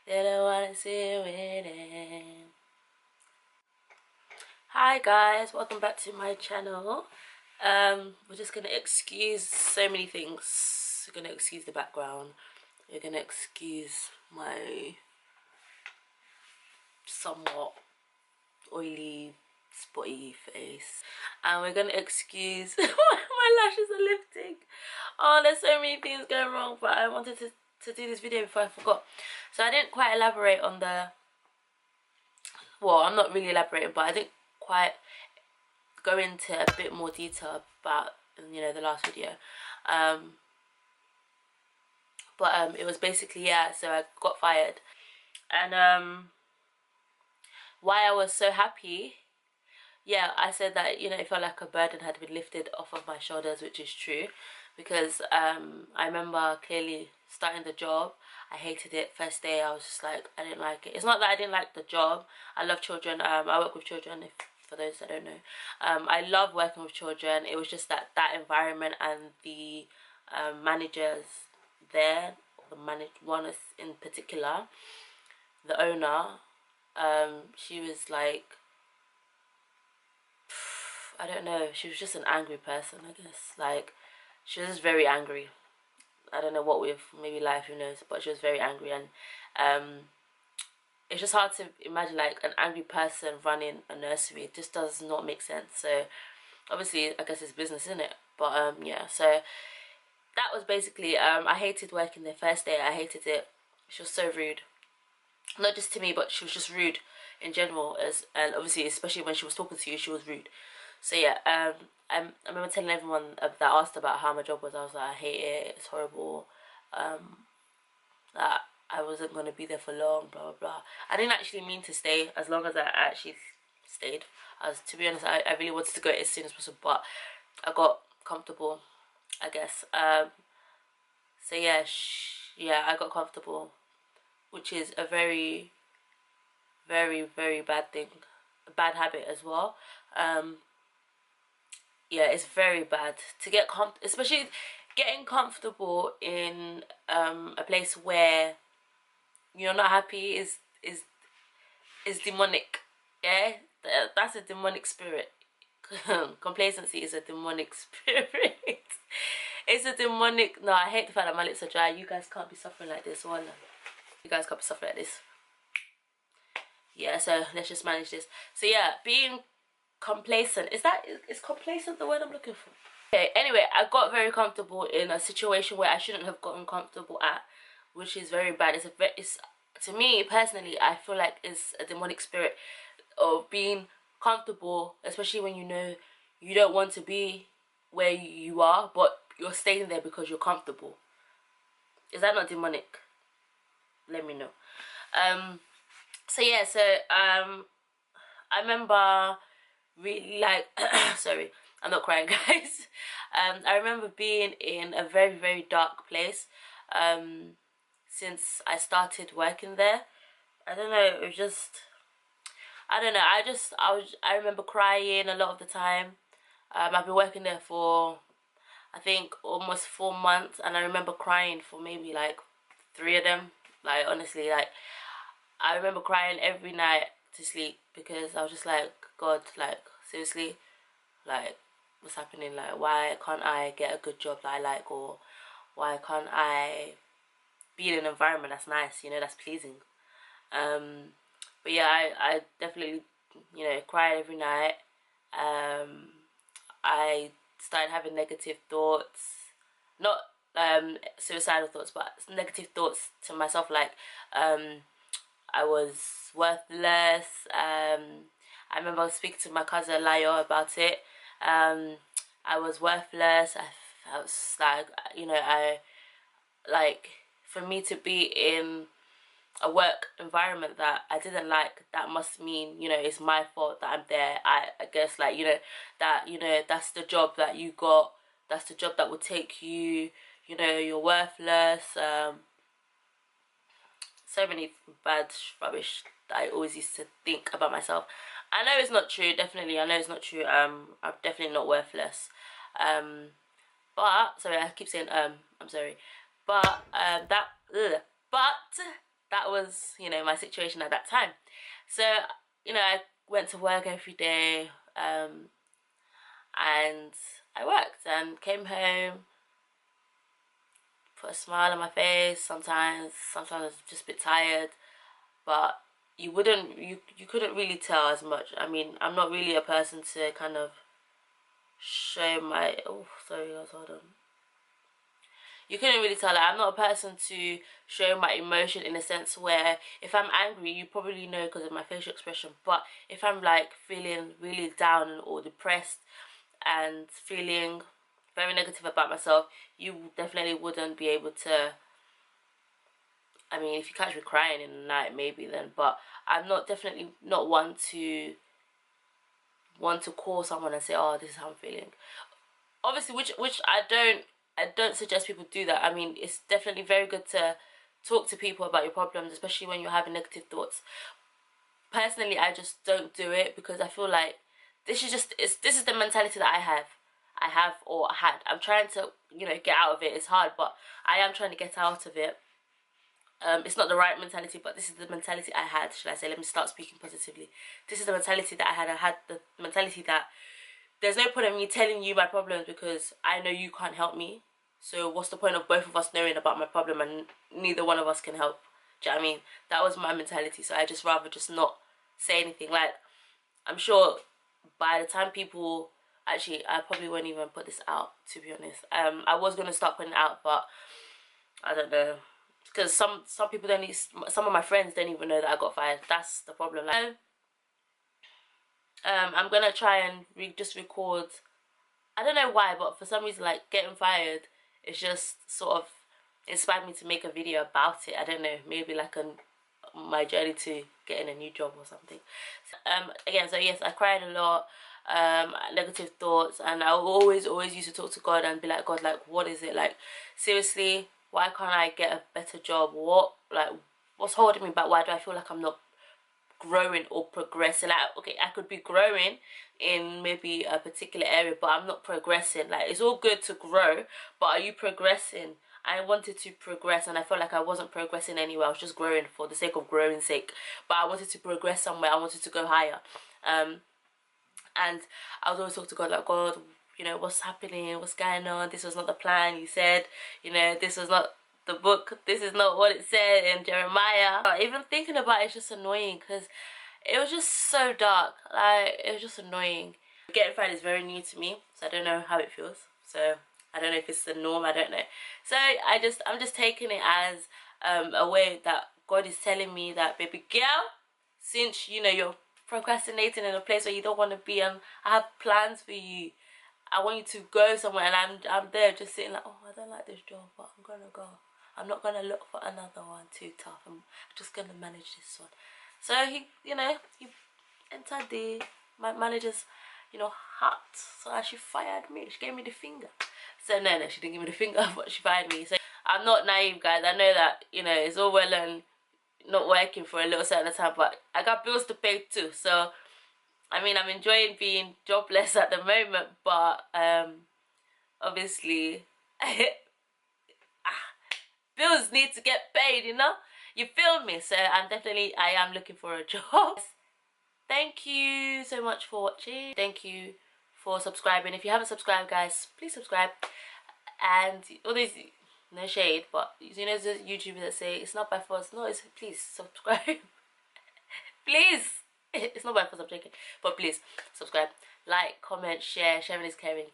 They don't wanna see you winning. Hi guys, welcome back to my channel. We're just gonna excuse so many things. We're gonna excuse the background. We're gonna excuse my somewhat oily, spotty face, and we're gonna excuse my lashes are lifting. Oh, there's so many things going wrong, but I wanted to do this video before I forgot. So I didn't quite elaborate on the, well, I'm not really elaborating, but I didn't quite go into a bit more detail about, you know, the last video. But it was basically, yeah, so I got fired. And why I was so happy, yeah, I said that, you know, it felt like a burden had been lifted off of my shoulders, which is true, because I remember clearly starting the job. I hated it. First day I was just like, I didn't like it. It's not that I didn't like the job. I love children. I work with children, if for those that don't know. I love working with children. It was just that environment and the managers there, one in particular, the owner, she was like, I don't know, she was just an angry person, I guess. Like, she was just very angry. I don't know what with, maybe life, who knows, but she was very angry. And it's just hard to imagine like an angry person running a nursery. It just does not make sense. So obviously I guess it's business, isn't it? But yeah, so that was basically, I hated working there. First day I hated it. She was so rude, not just to me, but she was just rude in general, and obviously especially when she was talking to you, she was rude. So yeah, I remember telling everyone that asked about how my job was, I was like, I hate it, it's horrible, that I wasn't going to be there for long, blah blah blah. I didn't actually mean to stay as long as I actually stayed. To be honest, I really wanted to go as soon as possible, but I got comfortable, I guess. So yeah, yeah, I got comfortable, which is a very, very, very bad thing, a bad habit as well. Yeah, it's very bad to get especially getting comfortable in a place where you're not happy is demonic. Yeah, that's a demonic spirit. Complacency is a demonic spirit. It's a demonic. No, I hate the fact that my lips are dry. You guys can't be suffering like this, one. You guys can't be suffering like this. Yeah, so let's just manage this. So yeah, being complacent, is complacent the word I'm looking for? Okay, anyway, I got very comfortable in a situation where I shouldn't have gotten comfortable at, which is very bad. It's to me personally, I feel like it's a demonic spirit of being comfortable, especially when you know you don't want to be where you are, but you're staying there because you're comfortable. Is that not demonic? Let me know. So yeah, so I remember really like sorry, I'm not crying, guys. I remember being in a very, very dark place since I started working there. I don't know, it was just, I don't know, I remember crying a lot of the time. I've been working there for, I think, almost 4 months, and I remember crying for maybe like 3 of them. Like, honestly, like, I remember crying every night to sleep because I was just like, God, like, seriously, like, what's happening? Like, why can't I get a good job that I like, or why can't I be in an environment that's nice, you know, that's pleasing? But yeah, I definitely, you know, cried every night. I started having negative thoughts, not suicidal thoughts, but negative thoughts to myself, like I was worthless. I remember speaking to my cousin Layo about it. I was worthless. I was like, you know, for me to be in a work environment that I didn't like, that must mean, you know, it's my fault that I'm there. I guess, like, you know, that's the job that you got, that's the job that will take you, you know, you're worthless. So many bad rubbish that I always used to think about myself. I know it's not true, definitely. I know it's not true. I'm definitely not worthless. But sorry, I keep saying I'm sorry. But but that was, you know, my situation at that time. So, you know, I went to work every day, and I worked and came home, put a smile on my face. Sometimes I was just a bit tired, but you couldn't really tell as much. I mean, I'm not really a person to kind of show my, oh sorry guys, hold on. You couldn't really tell, like, I'm not a person to show my emotion in a sense where if I'm angry, you probably know because of my facial expression. But if I'm like feeling really down or depressed and feeling very negative about myself, you definitely wouldn't be able to. I mean, if you catch me crying in the night, maybe then. But I'm not, definitely not one to call someone and say, oh, this is how I'm feeling. Obviously, which I don't suggest people do that. I mean, it's definitely very good to talk to people about your problems, especially when you're having negative thoughts. Personally, I just don't do it because I feel like this is the mentality that I have or had. I'm trying to, you know, get out of it. It's hard, but I am trying to get out of it. It's not the right mentality, but this is the mentality I had. Should I say? Let me start speaking positively. This is the mentality that I had. I had the mentality that there's no point in me telling you my problems because I know you can't help me. So what's the point of both of us knowing about my problem and neither one of us can help? Do you know what I mean? That was my mentality. So I just rather just not say anything. Like, I'm sure by the time people, actually, I probably won't even put this out, to be honest. I was going to start putting it out, but I don't know. Because some people don't, some of my friends don't even know that I got fired. That's the problem. Like, I'm gonna try and just record. I don't know why, but for some reason, like, getting fired, it's just sort of inspired me to make a video about it. I don't know, maybe like my journey to getting a new job or something. Again, so yes, I cried a lot, negative thoughts, and I always used to talk to God and be like, God, like, what is it? Like, seriously, why can't I get a better job? What's holding me back? Why do I feel like I'm not growing or progressing? Like, okay, I could be growing in maybe a particular area, but I'm not progressing. Like, it's all good to grow, but are you progressing? I wanted to progress and I felt like I wasn't progressing anywhere. I was just growing for the sake of growing sake, but I wanted to progress somewhere. I wanted to go higher. And I was always talking to God, like, God, you know, what's happening, what's going on? This was not the plan. You said, you know, this was not the book, this is not what it said in Jeremiah. Even thinking about it's just annoying because it was just so dark. Like, it was just annoying. Getting fired is very new to me, so I don't know how it feels. So I don't know if it's the norm, I don't know. So I'm just taking it as a way that God is telling me that, baby girl, since, you know, you're procrastinating in a place where you don't want to be, I have plans for you. I want you to go somewhere, and I'm there just sitting like, oh, I don't like this job, but I'm gonna go. I'm not gonna look for another one too tough. I'm just gonna manage this one. So he, you know, he entered my manager's, you know, heart. So she fired me. She gave me the finger. So no, she didn't give me the finger, but she fired me. So I'm not naive, guys. I know that, you know, it's all well and not working for a little certain time, but I got bills to pay too. So I mean, I'm enjoying being jobless at the moment, but obviously bills need to get paid, you know? You feel me? So I am looking for a job. Thank you so much for watching. Thank you for subscribing. If you haven't subscribed, guys, please subscribe. And all these, no shade, but you know, there's YouTubers that say it's not by force. No, it's please subscribe. Please. It's not by force, I'm joking. But please subscribe, like, comment, share. Sharing is caring.